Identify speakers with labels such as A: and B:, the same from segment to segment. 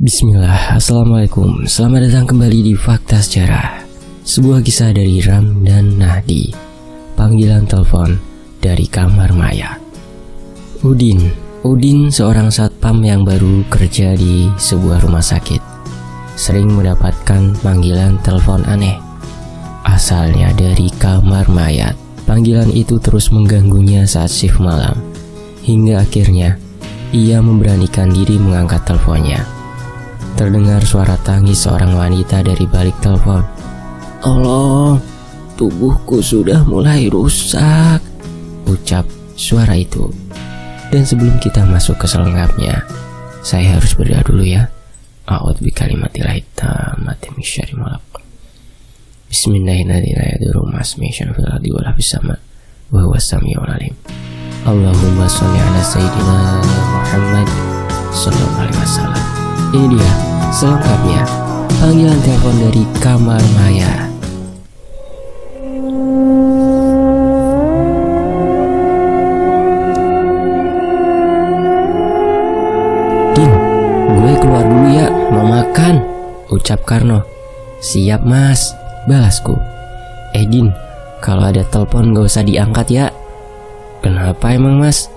A: Bismillah, Assalamualaikum. Selamat datang kembali di Fakta Sejarah. Sebuah kisah dari Ram dan Nahdi. Panggilan telepon dari kamar mayat. Udin seorang satpam yang baru kerja di sebuah rumah sakit. Sering mendapatkan panggilan telepon aneh. Asalnya dari kamar mayat. Panggilan itu terus mengganggunya saat shift malam. Hingga akhirnya ia memberanikan diri mengangkat teleponnya. Terdengar suara tangis seorang wanita dari balik telepon. "Tolong, tubuhku sudah mulai rusak," ucap suara itu. Dan sebelum kita masuk ke selengkapnya, saya harus berdoa dulu ya. A'udzu bikalimatillahi tammati min syarri ma khalaq. Bismillahirrahmanirrahim. Wa huwas samiul alim. Allahumma sholli ala sayyidina Muhammad sallallahu alaihi wasallam. Ini dia selengkapnya panggilan telepon dari kamar mayat. "Din, gue keluar dulu ya, mau makan," ucap Karno. "Siap mas," balasku. "Din, kalau ada telepon gak usah diangkat ya." "Kenapa emang mas?"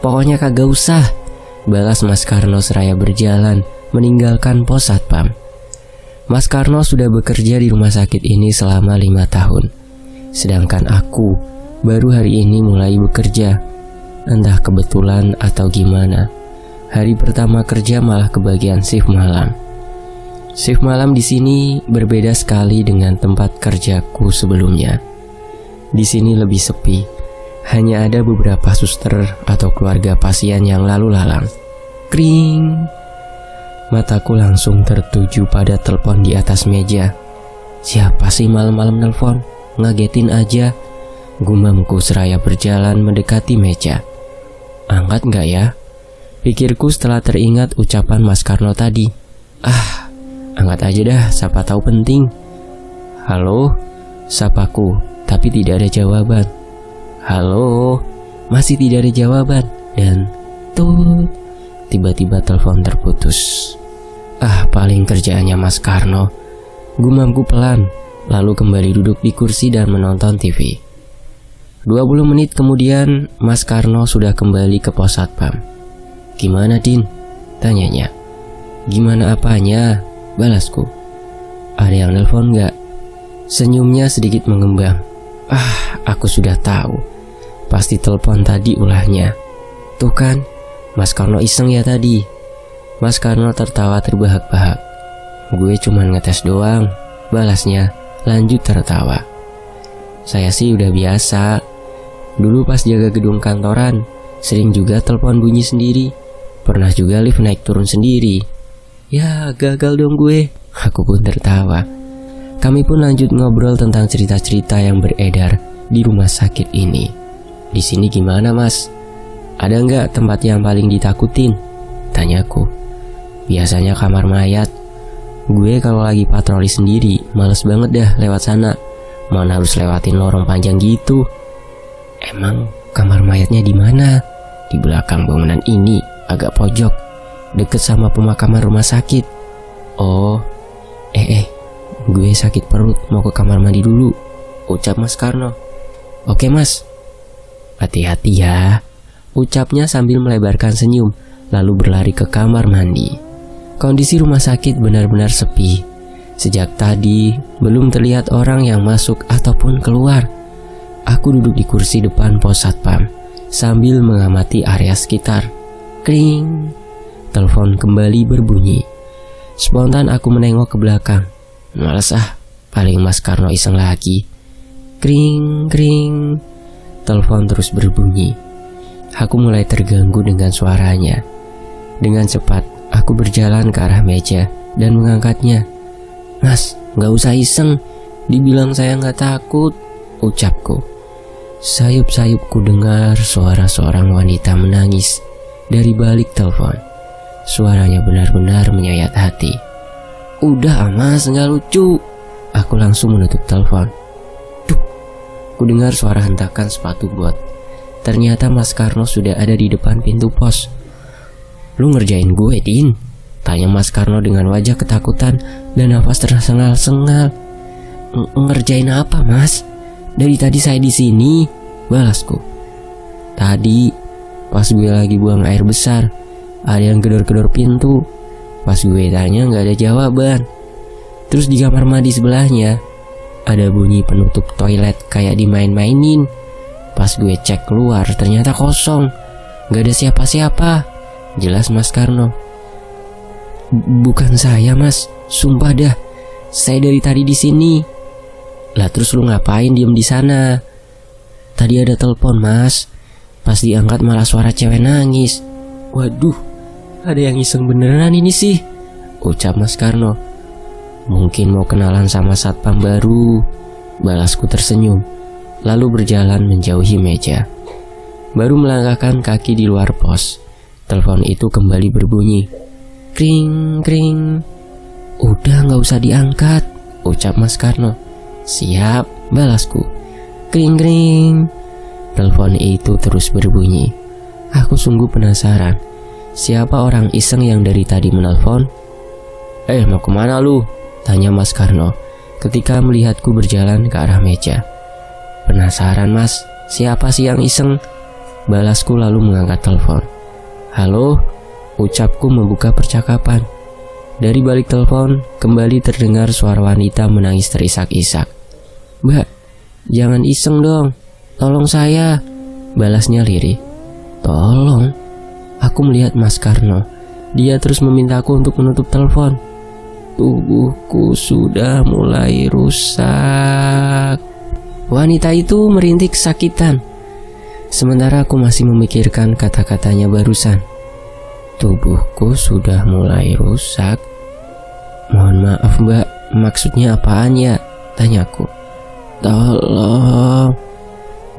A: "Pokoknya kagak usah," balas Mas Karno seraya berjalan meninggalkan pos satpam. Mas Karno sudah bekerja di rumah sakit ini selama 5 tahun. Sedangkan aku baru hari ini mulai bekerja. Entah kebetulan atau gimana, hari pertama kerja malah kebagian shift malam. Shift malam di sini berbeda sekali dengan tempat kerjaku sebelumnya. Di sini lebih sepi. Hanya ada beberapa suster atau keluarga pasien yang lalu lalang. Kring. Mataku langsung tertuju pada telepon di atas meja. Siapa sih malam-malam nelpon? Ngagetin aja. Gumamku seraya berjalan mendekati meja. Angkat nggak ya? Pikirku setelah teringat ucapan Mas Karno tadi. Angkat aja dah, siapa tahu penting. "Halo?" sapaku, tapi tidak ada jawaban. "Halo?" Masih tidak ada jawaban. Dan tiba-tiba telepon terputus. Paling kerjaannya Mas Karno, gumamku pelan, lalu kembali duduk di kursi dan menonton TV. 20 menit kemudian Mas Karno sudah kembali ke pos satpam. "Gimana Din?" tanyanya. "Gimana apanya?" balasku. "Ada yang nelpon gak?" Senyumnya sedikit mengembang. Aku sudah tahu. Pasti telepon tadi ulahnya. "Tuh kan, Mas Karno iseng ya tadi." Mas Karno tertawa terbahak-bahak. "Gue cuman ngetes doang," balasnya, lanjut tertawa. "Saya sih udah biasa. Dulu pas jaga gedung kantoran, sering juga telepon bunyi sendiri. Pernah juga lift naik turun sendiri. Ya gagal dong gue." Aku pun tertawa. Kami pun lanjut ngobrol tentang cerita-cerita yang beredar di rumah sakit ini. "Di sini gimana mas? Ada nggak tempat yang paling ditakutin?" tanyaku. "Biasanya kamar mayat. Gue kalau lagi patroli sendiri males banget dah lewat sana. Mana harus lewatin lorong panjang gitu." "Emang kamar mayatnya di mana?" "Di belakang bangunan ini, agak pojok, deket sama pemakaman rumah sakit." "Oh, gue sakit perut, mau ke kamar mandi dulu," ucap Mas Karno. "Oke mas." "Hati-hati ya," ucapnya sambil melebarkan senyum, lalu berlari ke kamar mandi. Kondisi rumah sakit benar-benar sepi. Sejak tadi belum terlihat orang yang masuk ataupun keluar. Aku duduk di kursi depan pos satpam sambil mengamati area sekitar. Kring. Telepon kembali berbunyi. Spontan aku menengok ke belakang. Males paling Mas Karno iseng lagi. Kring, kring. Telepon terus berbunyi. Aku mulai terganggu dengan suaranya. Dengan cepat, aku berjalan ke arah meja dan mengangkatnya. "Mas, gak usah iseng. Dibilang saya gak takut," ucapku. Sayup-sayupku dengar suara seorang wanita menangis dari balik telepon. Suaranya benar-benar menyayat hati. "Udah mas, gak lucu." Aku langsung menutup telepon. Ku dengar suara hentakan sepatu bot. Ternyata Mas Karno sudah ada di depan pintu pos. "Lu ngerjain gue, Din?" Tanya Mas Karno dengan wajah ketakutan dan nafas tersengal-sengal. Ngerjain apa, Mas? Dari tadi saya di sini, balasku. Tadi pas gue lagi buang air besar, ada yang gedor-gedor pintu. Pas gue tanya gak ada jawaban. Terus di kamar mandi sebelahnya ada bunyi penutup toilet kayak dimain-mainin. Pas gue cek keluar ternyata kosong, gak ada siapa-siapa. Jelas Mas Karno. Bukan saya, Mas, sumpah dah. Saya dari tadi di sini. Lah terus lu ngapain diem di sana? Tadi ada telepon, Mas. Pas diangkat malah suara cewek nangis. Waduh, ada yang iseng beneran ini sih, ucap Mas Karno. Mungkin mau kenalan sama satpam baru, balasku tersenyum. Lalu berjalan menjauhi meja. Baru melangkahkan kaki di luar pos, telepon itu kembali berbunyi. Kring, kring. Udah gak usah diangkat, ucap Mas Karno. Siap, balasku. Kring, kring. Telepon itu terus berbunyi. Aku sungguh penasaran, siapa orang iseng yang dari tadi menelpon? Mau kemana lu? Tanya Mas Karno ketika melihatku berjalan ke arah meja. Penasaran, Mas, siapa sih yang iseng? Balasku lalu mengangkat telepon. Halo, ucapku membuka percakapan. Dari balik telepon kembali terdengar suara wanita menangis terisak-isak. Mbak, jangan iseng dong, tolong saya, balasnya lirih. Tolong? Aku melihat Mas Karno. Dia terus memintaku untuk menutup telepon. Tubuhku sudah mulai rusak. Wanita itu merintih kesakitan. Sementara aku masih memikirkan kata-katanya barusan. Tubuhku sudah mulai rusak. Mohon maaf, Mbak, maksudnya apaan ya? Tanyaku. Tolong.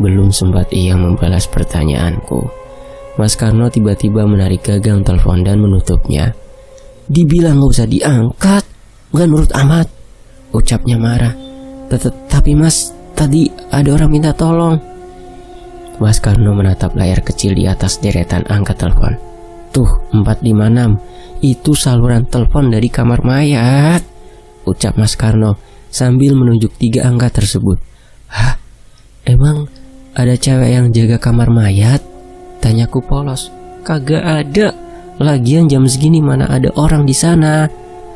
A: Belum sempat ia membalas pertanyaanku, Mas Karno tiba-tiba menarik gagang telepon dan menutupnya. Dibilang gak usah diangkat, gak nurut amat, ucapnya marah. Tapi Mas, tadi ada orang minta tolong. Mas Karno menatap layar kecil di atas deretan angka telepon. Tuh, 456, itu saluran telepon dari kamar mayat, ucap Mas Karno sambil menunjuk 3 angka tersebut. Hah? Emang ada cewek yang jaga kamar mayat? Tanyaku polos. Kagak ada. Lagian jam segini mana ada orang di sana.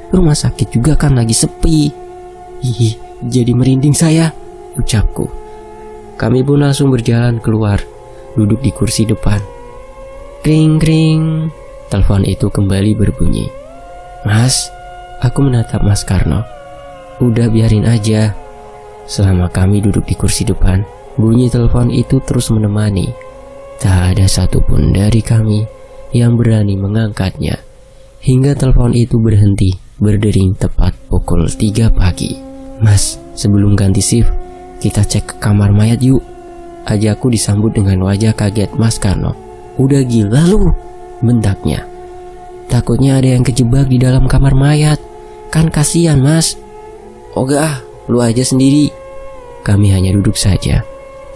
A: Rumah sakit juga kan lagi sepi. Ih, jadi merinding saya, ucapku. Kami pun langsung berjalan keluar, duduk di kursi depan. Kring kring. Telepon itu kembali berbunyi. Mas, aku menatap Mas Karno. Udah biarin aja. Selama kami duduk di kursi depan, bunyi telepon itu terus menemani. Tak ada satupun dari kami yang berani mengangkatnya. Hingga telepon itu berhenti berdering tepat pukul 3 pagi. Mas, sebelum ganti shift, kita cek ke kamar mayat yuk. Ajakku disambut dengan wajah kaget Mas Karno. Udah gila lu, bentaknya. Takutnya ada yang kejebak di dalam kamar mayat. Kan kasihan, Mas. Oga, lu aja sendiri. Kami hanya duduk saja,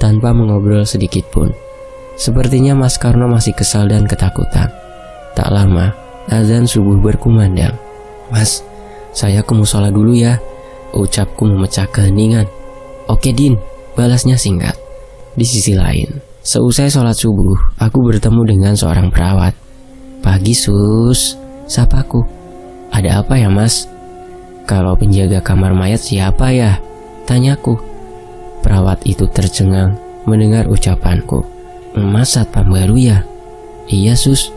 A: tanpa mengobrol sedikit pun. Sepertinya Mas Karno masih kesal dan ketakutan. Tak lama, azan subuh berkumandang. Mas, saya ke musola dulu ya, ucapku memecah keheningan. Oke Din, balasnya singkat. Di sisi lain, seusai sholat subuh, aku bertemu dengan seorang perawat. Pagi Sus, sapaku. Ada apa ya Mas? Kalau penjaga kamar mayat siapa ya? Tanyaku. Perawat itu tercengang mendengar ucapanku. Mas satpam baru ya? Iya Sus.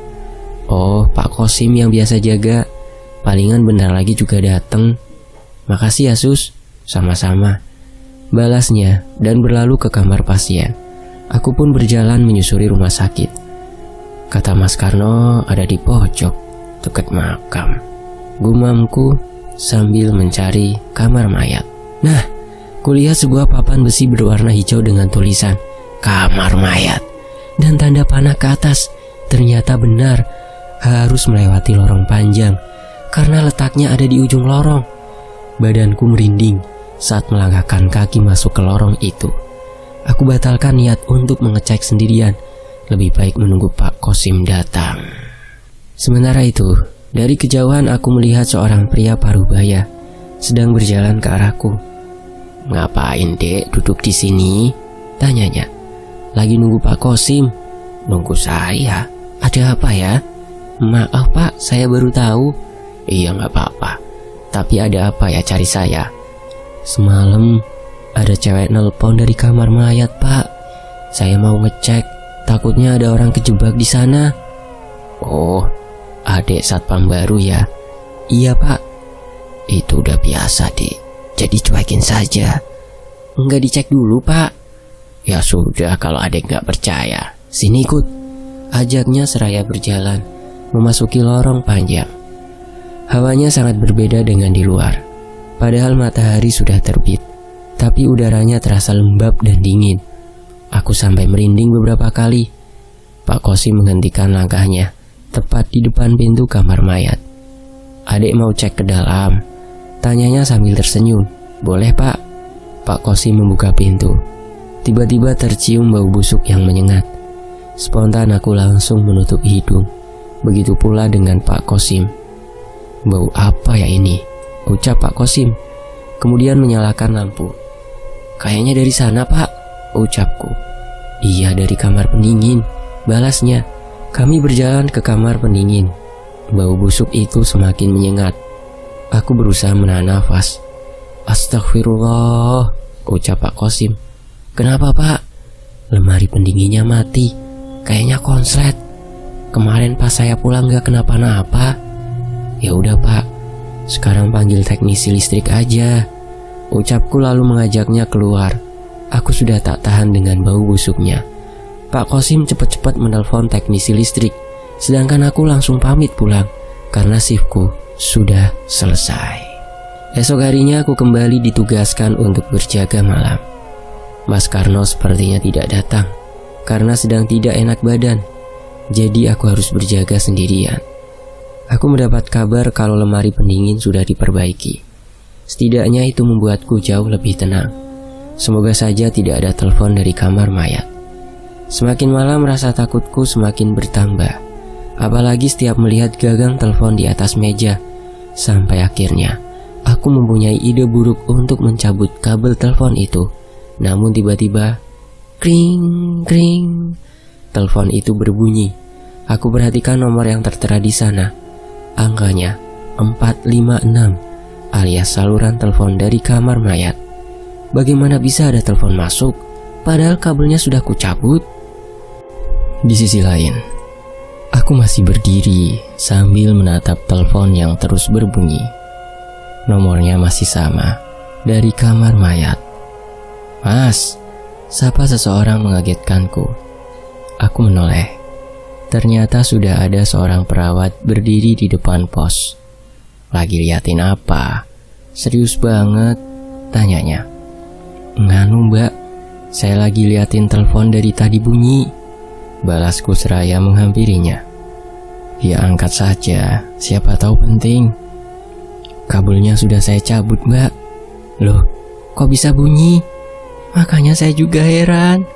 A: Oh, Pak Kosim yang biasa jaga. Palingan bentar lagi juga dateng. Makasih ya Sus. Sama-sama, balasnya dan berlalu ke kamar pasien. Aku pun berjalan menyusuri rumah sakit. Kata Mas Karno ada di pojok dekat makam, gumamku sambil mencari kamar mayat. Nah, kulihat sebuah papan besi berwarna hijau dengan tulisan kamar mayat dan tanda panah ke atas. Ternyata benar, harus melewati lorong panjang karena letaknya ada di ujung lorong. Badanku merinding saat melangkahkan kaki masuk ke lorong itu. Aku batalkan niat untuk mengecek sendirian. Lebih baik menunggu Pak Kosim datang. Sementara itu, Dari kejauhan aku melihat seorang pria parubaya sedang berjalan ke arahku. "Ngapain, Dek, duduk di sini?" tanyanya. "Lagi nunggu Pak Kosim." "Nunggu saya? Ada apa ya?" "Maaf Pak, saya baru tahu." "Iya, nggak apa-apa. Tapi ada apa ya cari saya?" "Semalam ada cewek nelpon dari kamar mayat, Pak. Saya mau ngecek, takutnya ada orang kejebak di sana." "Oh, adik satpam baru ya?" "Iya Pak." "Itu udah biasa, Dik. Jadi cuekin saja." "Enggak dicek dulu, Pak." "Ya sudah, kalau adik nggak percaya, sini ikut." Ajaknya seraya berjalan memasuki lorong panjang. Hawanya sangat berbeda dengan di luar. Padahal matahari sudah terbit, tapi udaranya terasa lembab dan dingin. Aku sampai merinding beberapa kali. Pak Kosim menghentikan langkahnya tepat di depan pintu kamar mayat. "Adik mau cek ke dalam?" tanyanya sambil tersenyum. "Boleh Pak." Pak Kosim membuka pintu. Tiba-tiba tercium bau busuk yang menyengat. Spontan aku langsung menutup hidung. Begitu pula dengan Pak Kosim. "Bau apa ya ini?" ucap Pak Kosim. Kemudian menyalakan lampu. "Kayaknya dari sana Pak," ucapku. "Iya, dari kamar pendingin," balasnya. Kami berjalan ke kamar pendingin. Bau busuk itu semakin menyengat. Aku berusaha menahan nafas. "Astagfirullah," ucap Pak Kosim. "Kenapa Pak?" "Lemari pendinginnya mati. Kayaknya konslet. Kemarin pas saya pulang gak kenapa-napa." "Ya udah Pak, sekarang panggil teknisi listrik aja," ucapku lalu mengajaknya keluar. Aku sudah tak tahan dengan bau busuknya. Pak Kosim cepat-cepat menelpon teknisi listrik, sedangkan aku langsung pamit pulang karena shiftku sudah selesai. Esok harinya aku kembali ditugaskan untuk berjaga malam. Mas Karno sepertinya tidak datang karena sedang tidak enak badan. Jadi aku harus berjaga sendirian. Aku mendapat kabar kalau lemari pendingin sudah diperbaiki. Setidaknya itu membuatku jauh lebih tenang. Semoga saja tidak ada telepon dari kamar mayat. Semakin malam rasa takutku semakin bertambah. Apalagi setiap melihat gagang telepon di atas meja. Sampai akhirnya aku mempunyai ide buruk untuk mencabut kabel telepon itu. Namun tiba-tiba kring, kring. Telepon itu berbunyi. Aku perhatikan nomor yang tertera di sana. Angkanya 456, alias saluran telepon dari kamar mayat. Bagaimana bisa ada telepon masuk, padahal kabelnya sudah kucabut? Di sisi lain, aku masih berdiri sambil menatap telepon yang terus berbunyi. Nomornya masih sama, dari kamar mayat. "Mas," sapa seseorang mengagetkanku. Aku menoleh. Ternyata sudah ada seorang perawat berdiri di depan pos. "Lagi liatin apa?" "Serius banget?" tanyanya. "Nganu Mbak, saya lagi liatin telepon dari tadi bunyi," balasku seraya menghampirinya. "Ya angkat saja, siapa tahu penting." "Kabelnya sudah saya cabut Mbak." "Loh, kok bisa bunyi?" "Makanya saya juga heran."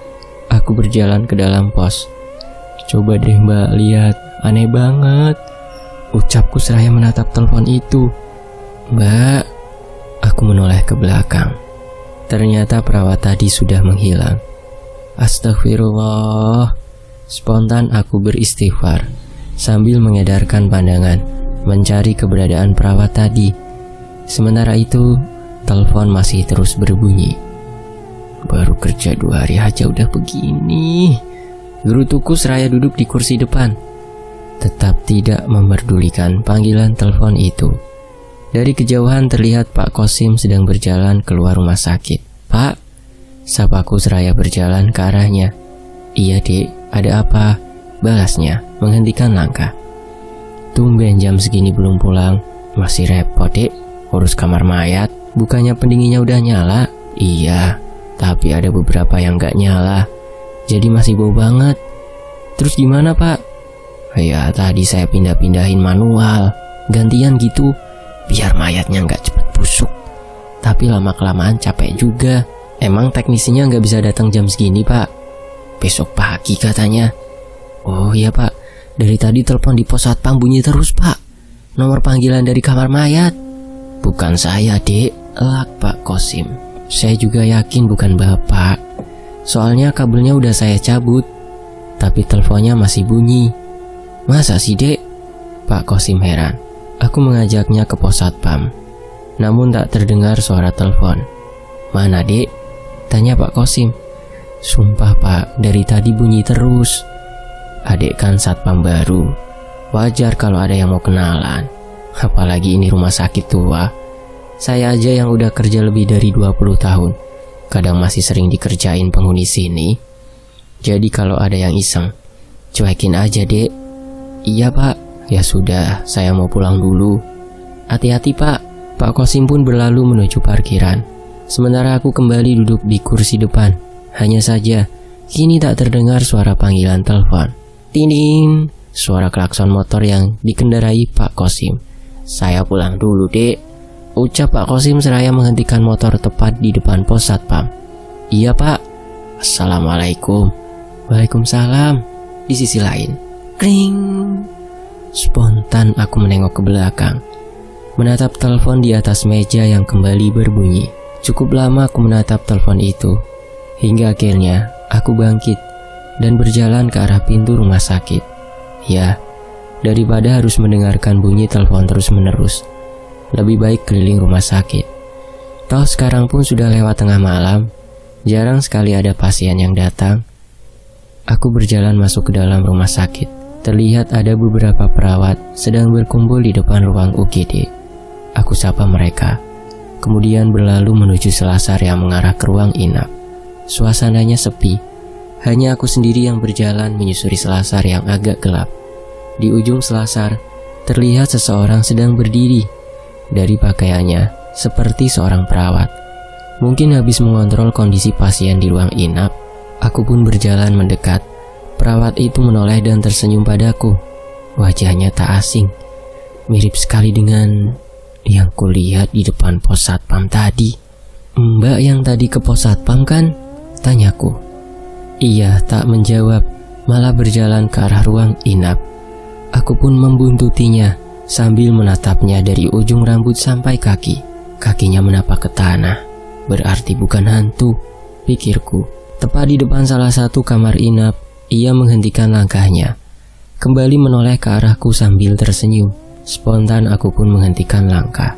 A: Aku berjalan ke dalam pos. "Coba deh Mbak lihat, aneh banget," ucapku seraya menatap telepon itu. "Mbak," aku menoleh ke belakang. Ternyata perawat tadi sudah menghilang. Astagfirullah. Spontan aku beristighfar sambil mengedarkan pandangan mencari keberadaan perawat tadi. Sementara itu, telepon masih terus berbunyi. Baru kerja 2 hari aja udah begini. Gerutuku seraya duduk di kursi depan, tetap tidak memerdulikan panggilan telepon itu. Dari kejauhan terlihat Pak Kosim sedang berjalan keluar rumah sakit. "Pak," sapaku seraya berjalan ke arahnya. "Iya Dek, ada apa?" balasnya menghentikan langkah. "Tumben jam segini belum pulang. Masih repot Dek, urus kamar mayat. Bukannya pendinginnya udah nyala?" "Iya, tapi ada beberapa yang gak nyala, jadi masih bau banget." "Terus gimana Pak?" "Ya tadi saya pindah-pindahin manual, gantian gitu, biar mayatnya gak cepet busuk. Tapi lama-kelamaan capek juga. Emang teknisinya gak bisa datang jam segini Pak?" "Besok pagi katanya." "Oh iya Pak, dari tadi telepon di pos satpam bunyi terus Pak. nomor panggilan dari kamar mayat. Bukan saya, Dek, elak Pak Kosim. Saya juga yakin bukan Bapak. Soalnya kabelnya udah saya cabut, tapi teleponnya masih bunyi. Masa sih, Dek? Pak Kosim heran. Aku mengajaknya ke pos satpam, namun tak terdengar suara telepon. Mana, Dek? Tanya Pak Kosim. Sumpah Pak, dari tadi bunyi terus. Adek kan satpam baru, wajar kalau ada yang mau kenalan. Apalagi ini rumah sakit tua. Saya aja yang udah kerja lebih dari 20 tahun, kadang masih sering dikerjain penghuni sini. Jadi kalau ada yang iseng, cuekin aja, Dek. Iya Pak. Ya sudah, saya mau pulang dulu. Hati-hati Pak. Pak Kosim pun berlalu menuju parkiran, sementara aku kembali duduk di kursi depan. Hanya saja, kini tak terdengar suara panggilan telepon. Dinding, suara klakson motor yang dikendarai Pak Kosim. Saya pulang dulu, Dek, ucap Pak Kosim seraya menghentikan motor tepat di depan pos satpam. Iya Pak. Assalamualaikum. Waalaikumsalam. Di sisi lain, kring. Spontan aku menengok ke belakang, menatap telepon di atas meja yang kembali berbunyi. Cukup lama aku menatap telepon itu, hingga akhirnya aku bangkit dan berjalan ke arah pintu rumah sakit. Ya, daripada harus mendengarkan bunyi telepon terus-menerus, lebih baik keliling rumah sakit. Toh sekarang pun sudah lewat tengah malam, jarang sekali ada pasien yang datang. Aku berjalan masuk ke dalam rumah sakit. Terlihat ada beberapa perawat sedang berkumpul di depan ruang UGD. Aku sapa mereka, kemudian berlalu menuju selasar yang mengarah ke ruang inap. Suasananya sepi, hanya aku sendiri yang berjalan menyusuri selasar yang agak gelap. Di ujung selasar, terlihat seseorang sedang berdiri. Dari pakaiannya, seperti seorang perawat. Mungkin habis mengontrol kondisi pasien di ruang inap. Aku pun berjalan mendekat. Perawat itu menoleh dan tersenyum padaku. Wajahnya tak asing, mirip sekali dengan yang kulihat di depan pos satpam tadi. Mbak yang tadi ke pos satpam kan? Tanyaku. Ia tak menjawab, malah berjalan ke arah ruang inap. Aku pun membuntutinya sambil menatapnya dari ujung rambut sampai kaki. Kakinya menapak ke tanah, berarti bukan hantu, pikirku. Tepat di depan salah satu kamar inap, ia menghentikan langkahnya, kembali menoleh ke arahku sambil tersenyum. Spontan aku pun menghentikan langkah.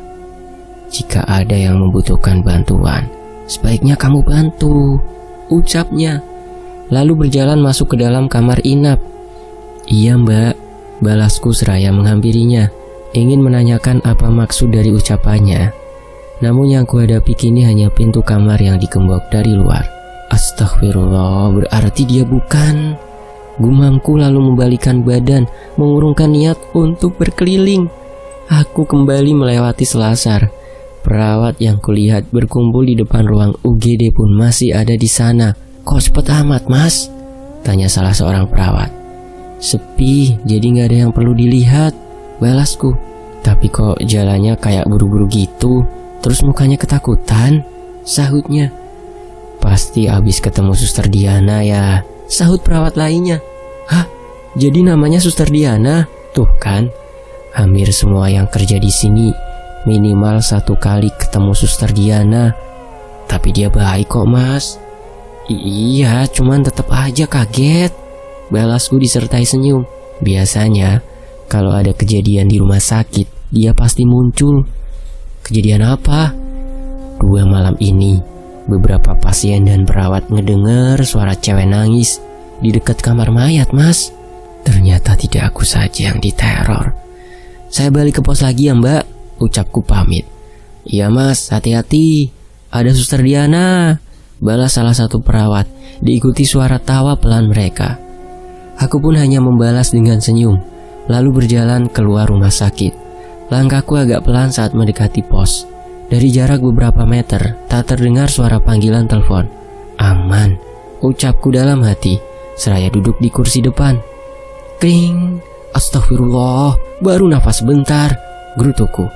A: Jika ada yang membutuhkan bantuan, sebaiknya kamu bantu, ucapnya. Lalu berjalan masuk ke dalam kamar inap. Iya Mbak, balasku seraya menghampirinya, ingin menanyakan apa maksud dari ucapannya. Namun yang kuhadapi kini hanya pintu kamar yang digembok dari luar. Astagfirullah, berarti dia bukan. Gumamku lalu membalikkan badan, mengurungkan niat untuk berkeliling. Aku kembali melewati selasar. Perawat yang kulihat berkumpul di depan ruang UGD pun masih ada di sana. Kok cepet amat Mas? Tanya salah seorang perawat. Sepi, jadi gak ada yang perlu dilihat, balasku. Tapi kok jalannya kayak buru-buru gitu, terus mukanya ketakutan, sahutnya. Pasti abis ketemu Suster Diana ya, sahut perawat lainnya. Hah? Jadi namanya Suster Diana? Tuh kan, hampir semua yang kerja di sini minimal 1 kali ketemu Suster Diana. Tapi dia baik kok Mas. Iya, cuman tetap aja kaget, balasku disertai senyum. Biasanya kalau ada kejadian di rumah sakit, dia pasti muncul. Kejadian apa? 2 malam ini beberapa pasien dan perawat ngedengar suara cewek nangis di dekat kamar mayat Mas. Ternyata tidak aku saja yang diteror. Saya balik ke pos lagi ya Mbak, ucapku pamit. Iya Mas, hati-hati, ada Suster Diana, balas salah satu perawat, diikuti suara tawa pelan mereka. Aku pun hanya membalas dengan senyum, lalu berjalan keluar rumah sakit. Langkahku agak pelan saat mendekati pos. Dari jarak beberapa meter, tak terdengar suara panggilan telepon. Aman, ucapku dalam hati, seraya duduk di kursi depan. Kring, astagfirullah, baru nafas bentar, gerutuku.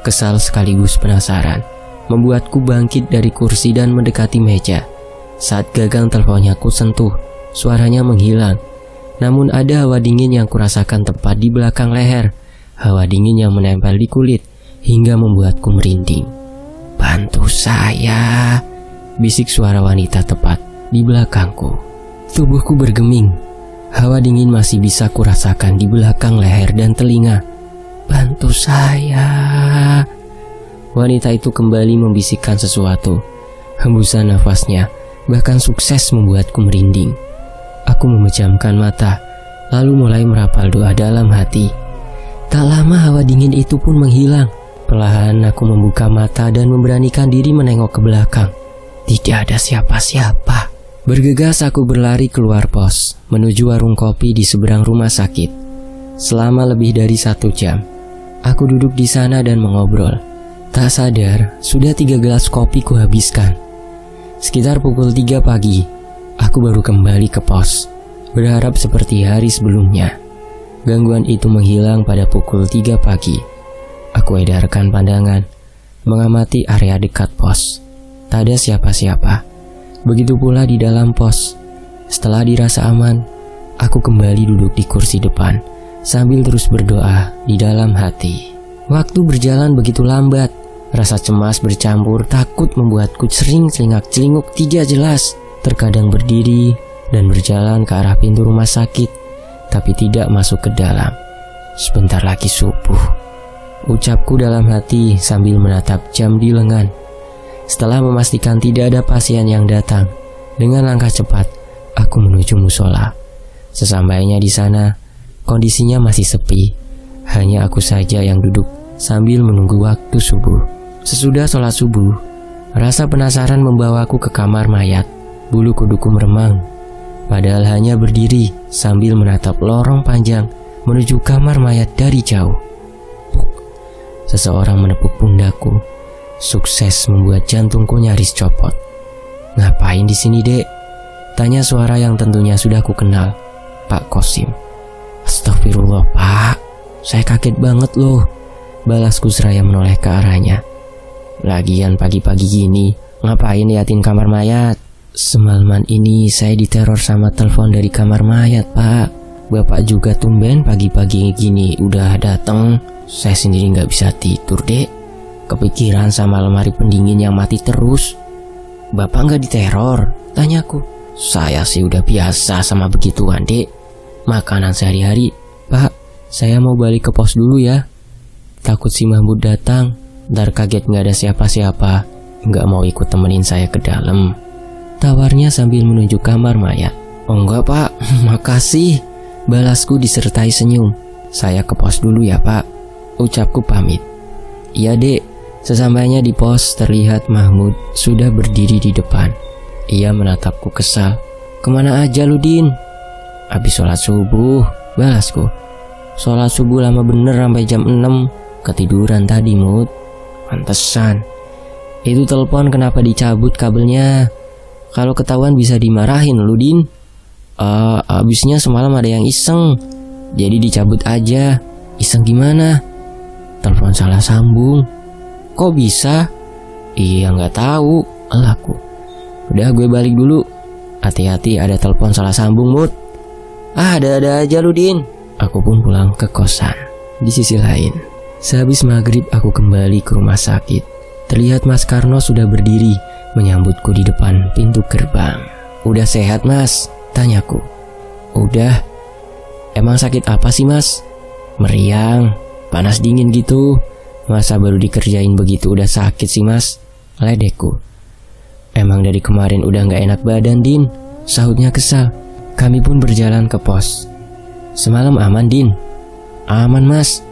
A: Kesal sekaligus penasaran, membuatku bangkit dari kursi dan mendekati meja. Saat gagang teleponnya ku sentuh, suaranya menghilang. Namun ada hawa dingin yang kurasakan tepat di belakang leher. hawa dingin yang menempel di kulit hingga membuatku merinding. "Bantu saya," bisik suara wanita tepat di belakangku. Tubuhku bergeming. Hawa dingin masih bisa kurasakan di belakang leher dan telinga. "Bantu saya." Wanita itu kembali membisikkan sesuatu. Hembusan nafasnya bahkan sukses membuatku merinding. Aku memejamkan mata, lalu mulai merapal doa dalam hati. Tak lama hawa dingin itu pun menghilang. Perlahan aku membuka mata dan memberanikan diri menengok ke belakang. Tidak ada siapa-siapa. Bergegas aku berlari keluar pos, menuju warung kopi di seberang rumah sakit. Selama lebih dari 1 jam, aku duduk di sana dan mengobrol. Tak sadar, sudah 3 gelas kopi kuhabiskan. Sekitar pukul 3 pagi, aku baru kembali ke pos, berharap seperti hari sebelumnya. Gangguan itu menghilang pada pukul 3 pagi. Aku edarkan pandangan, mengamati area dekat pos. Tak ada siapa-siapa. Begitu pula di dalam pos. Setelah dirasa aman, aku kembali duduk di kursi depan, sambil terus berdoa di dalam hati. Waktu berjalan begitu lambat. Rasa cemas bercampur takut membuatku sering celingak-celinguk tidak jelas. Terkadang berdiri dan berjalan ke arah pintu rumah sakit, tapi tidak masuk ke dalam. Sebentar lagi subuh, ucapku dalam hati sambil menatap jam di lengan. Setelah memastikan tidak ada pasien yang datang, dengan langkah cepat aku menuju musola. Sesampainya di sana, kondisinya masih sepi. Hanya aku saja yang duduk sambil menunggu waktu subuh. Sesudah sholat subuh, rasa penasaran membawaku ke kamar mayat. Bulu kuduku meremang. Padahal hanya berdiri sambil menatap lorong panjang menuju kamar mayat dari jauh. Puk. Seseorang menepuk pundakku. Sukses membuat jantungku nyaris copot. "Ngapain di sini, Dek?" tanya suara yang tentunya sudah ku kenal, Pak Kosim. "Astagfirullah, Pak. Saya kaget banget loh," balasku seraya menoleh ke arahnya. "Lagian pagi-pagi gini, ngapain liatin kamar mayat?" "Semalaman ini saya diteror sama telepon dari kamar mayat, Pak. Bapak juga tumben pagi-pagi gini udah datang. Saya sendiri gak bisa tidur, Dek. Kepikiran sama lemari pendingin yang mati terus." "Bapak gak diteror?" tanyaku. "Saya sih udah biasa sama begituan, Dek. Makanan sehari-hari." "Pak, saya mau balik ke pos dulu ya. Takut si Mahmud datang, ntar kaget gak ada siapa-siapa. Gak mau ikut temenin saya ke dalam," tawarnya sambil menunjuk kamar mayat. "Oh enggak, Pak, makasih," balasku disertai senyum. "Saya ke pos dulu ya, Pak," ucapku pamit. "Iya, Dek." Sesampainya di pos, terlihat Mahmud sudah berdiri di depan. Ia menatapku kesal. "Kemana aja lu, Din?" "Habis sholat subuh," balasku. "Sholat subuh lama bener sampai jam 6. Ketiduran tadi, Mud." "Pantesan. Itu telepon kenapa dicabut kabelnya? Kalau ketahuan bisa dimarahin lu, Din." Abisnya semalam ada yang iseng, jadi dicabut aja." "Iseng gimana?" "Telepon salah sambung." "Kok bisa?" "Iya gak tahu," elahku. "Udah, gue balik dulu. Hati-hati, ada telepon salah sambung, Mut." Ada-ada aja lu, Din." Aku pun pulang ke kosan. Di sisi lain, sehabis maghrib aku kembali ke rumah sakit. Terlihat Mas Karno sudah berdiri menyambutku di depan pintu gerbang. "Udah sehat, Mas?" tanyaku. "Udah." "Emang sakit apa sih, Mas?" "Meriang, panas dingin gitu. Masa baru dikerjain begitu udah sakit sih, Mas?" ledekku. "Emang dari kemarin udah gak enak badan, Din," sahutnya kesal. Kami pun berjalan ke pos. "Semalam aman, Din?" "Aman, Mas."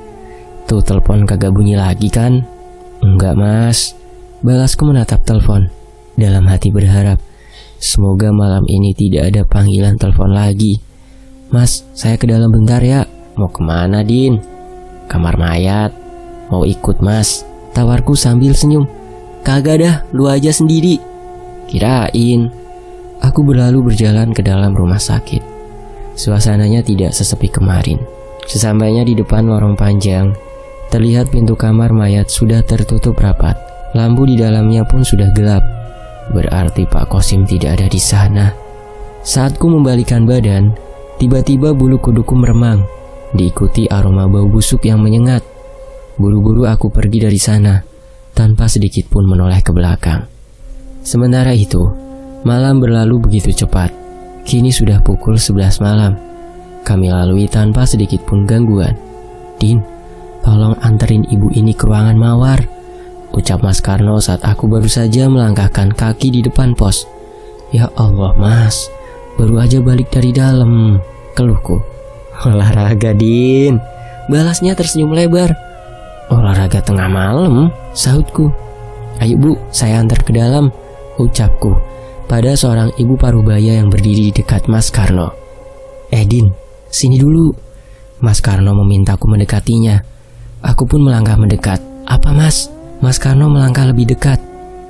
A: "Tuh telepon kagak bunyi lagi kan?" "Enggak, Mas," balasku menatap telepon. Dalam hati berharap, semoga malam ini tidak ada panggilan telepon lagi. "Mas, saya ke dalam bentar ya." "Mau kemana, Din?" "Kamar mayat." "Mau ikut, Mas?" tawarku sambil senyum. "Kagak dah, lu aja sendiri." "Kirain." Aku berlalu berjalan ke dalam rumah sakit. Suasananya tidak sesepi kemarin. Sesampainya di depan lorong panjang, terlihat pintu kamar mayat sudah tertutup rapat. Lampu di dalamnya pun sudah gelap. Berarti Pak Kosim tidak ada di sana. Saat ku membalikkan badan, tiba-tiba bulu kuduku meremang. diikuti aroma bau busuk yang menyengat. Buru-buru aku pergi dari sana, tanpa sedikit pun menoleh ke belakang. Sementara itu, malam berlalu begitu cepat. Kini sudah pukul 11 malam. Kami lalui tanpa sedikit pun gangguan. "Din, tolong anterin ibu ini ke ruangan mawar," ucap Mas Karno saat aku baru saja melangkahkan kaki di depan pos. "Ya Allah Mas, baru aja balik dari dalam," keluhku. "Olahraga Din," balasnya tersenyum lebar. "Olahraga tengah malam," sahutku. "Ayo Bu, saya antar ke dalam," ucapku pada seorang ibu parubaya yang berdiri di dekat Mas Karno. Din, sini dulu," Mas Karno memintaku mendekatinya. Aku pun melangkah mendekat. "Apa Mas?" Mas Karno melangkah lebih dekat.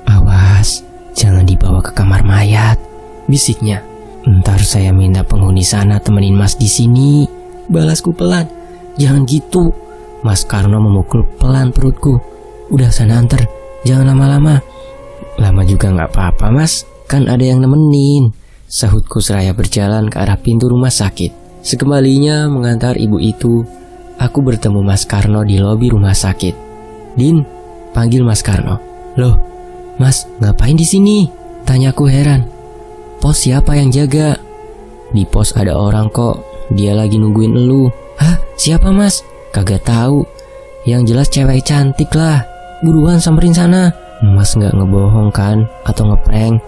A: "Awas, jangan dibawa ke kamar mayat," bisiknya. "Ntar saya minta penghuni sana temenin Mas di sini," balasku pelan. "Jangan gitu," Mas Karno memukul pelan perutku. "Udah sana anter, jangan lama-lama." "Lama juga gak apa-apa Mas, kan ada yang nemenin," sahutku seraya berjalan ke arah pintu rumah sakit. Sekembalinya mengantar ibu itu, aku bertemu Mas Karno di lobi rumah sakit. "Din," panggil Mas Karno. "Loh, Mas, ngapain di sini?" tanyaku heran. "Pos siapa yang jaga?" "Di pos ada orang kok, dia lagi nungguin elu." "Hah, siapa Mas?" "Kagak tahu. Yang jelas cewek cantik lah. Buruan samperin sana." "Mas gak ngebohong kan? Atau ngeprank?"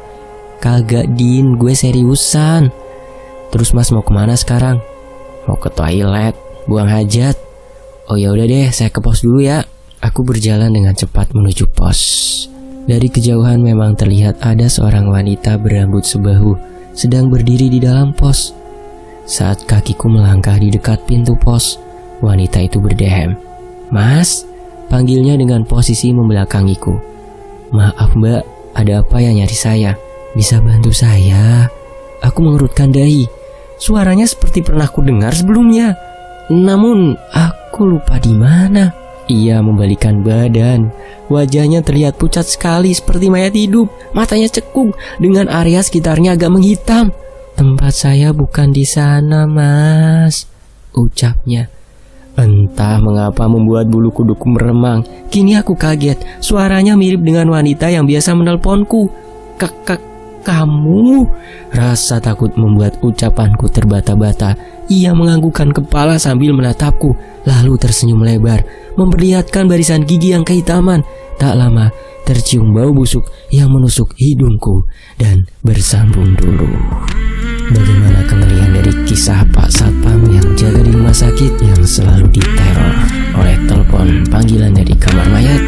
A: "Kagak Din, gue seriusan." "Terus Mas mau kemana sekarang?" "Mau ke toilet, buang hajat." "Oh ya udah deh, saya ke pos dulu ya." Aku berjalan dengan cepat menuju pos. Dari kejauhan memang terlihat ada seorang wanita berambut sebahu sedang berdiri di dalam pos. Saat kakiku melangkah di dekat pintu pos, wanita itu berdehem. "Mas," panggilnya dengan posisi membelakangiku. "Maaf Mbak, ada apa yang nyari saya? Bisa bantu saya?" Aku mengerutkan dahi. Suaranya seperti pernah ku dengar sebelumnya. Namun aku lupa di mana. Ia membalikan badan. Wajahnya terlihat pucat sekali seperti mayat hidup. Matanya cekung dengan area sekitarnya agak menghitam. "Tempat saya bukan di sana Mas," ucapnya. Entah mengapa membuat bulu kuduku meremang. Kini aku kaget. Suaranya mirip dengan wanita yang biasa menelponku. "Kamu?" Rasa takut membuat ucapanku terbata-bata. Ia menganggukkan kepala sambil menatapku, lalu tersenyum lebar, memperlihatkan barisan gigi yang kehitaman. Tak lama, tercium bau busuk yang menusuk hidungku dan bersambung dulu. Bagaimana kengerian dari kisah Pak Satpam yang jaga di rumah sakit yang selalu diteror oleh telepon panggilan dari kamar mayat?